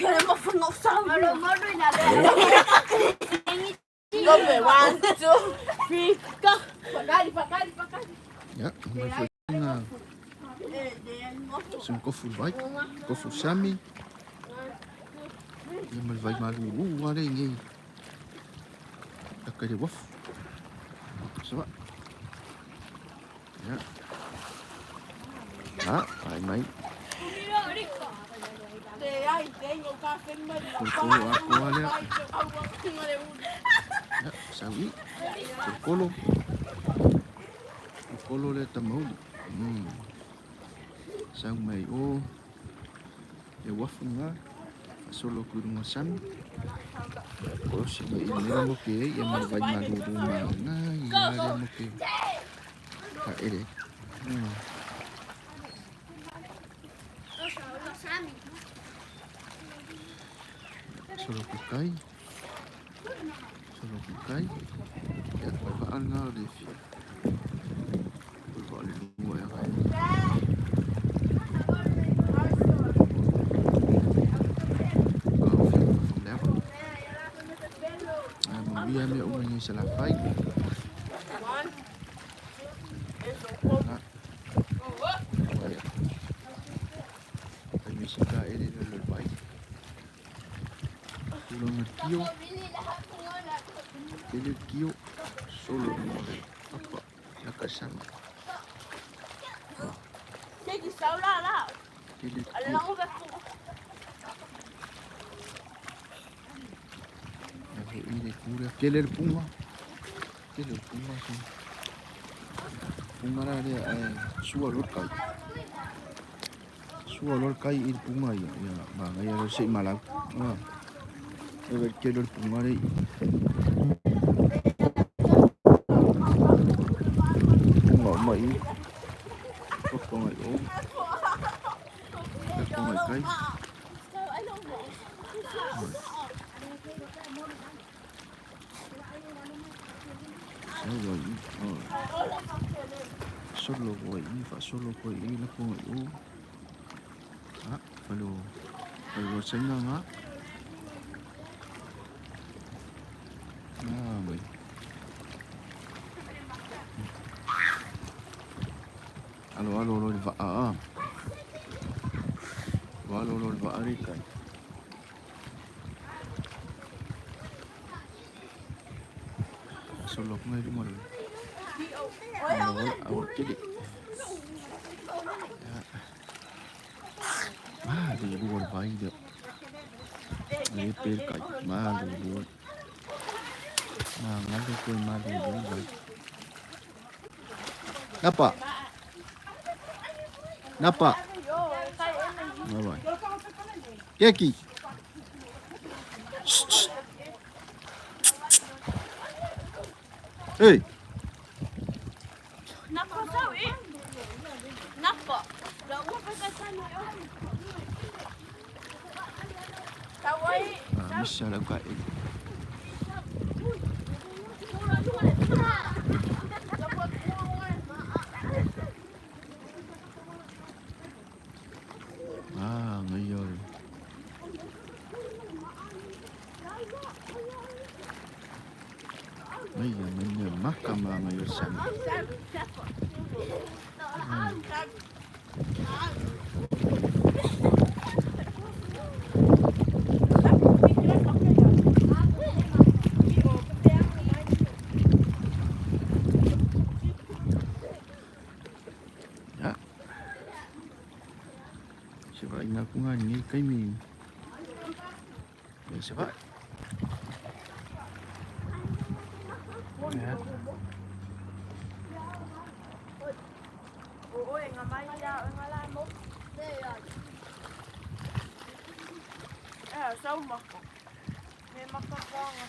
Queremos não sabe. Alo mo rin na le. Go về 1, 2, 3, go. Pakali. Ja, maar voor zijn kofferwijk, koffer Sammy. Ja, maar wij maar hoe waar is hij? Dat kan je waf. Zo. Ja. Ja, hij mij. Ja, sawi. Kolo. Kolo le tamahuli. Sang mai o. E wafu nga. Solo kurunga san. O si mai inira mo ke. Ya mai vai maruru ma nga. Inira mo ke. Ka ere. Solo kukai. Ya bapaan nga ulit. Balik dua ya kan. Dia ambil umurnya selafai. Kami suka ini lebih baik. Pulang kio. Kili kio. Solo mulai. Apa? Nak sama. Jadi salah lah. Kili kio. Ini kuda keler punga sih punga ada sualor kai il punga ya bang ya si malam keler punga deh punga mai punga kai solo voy ini aku kalau saya nggak baik halo Rika solo ko ngayon mo awak jadi di luar bayi dia ini perkai malu ngadu ko malu bayi napa bawa keki hey Napa sawi? Napa? Dah gua pakai sana. Tawai. Bisa lah kain. Ngayon. Ngayon, mahkamah ngayon sana. Ya. Sebab ini aku ngani kami. Ya sebab. Ya. Ôi, ngày mai ra ngày lai mốt. Đây rồi. Sâu mà. Nên mắc con à.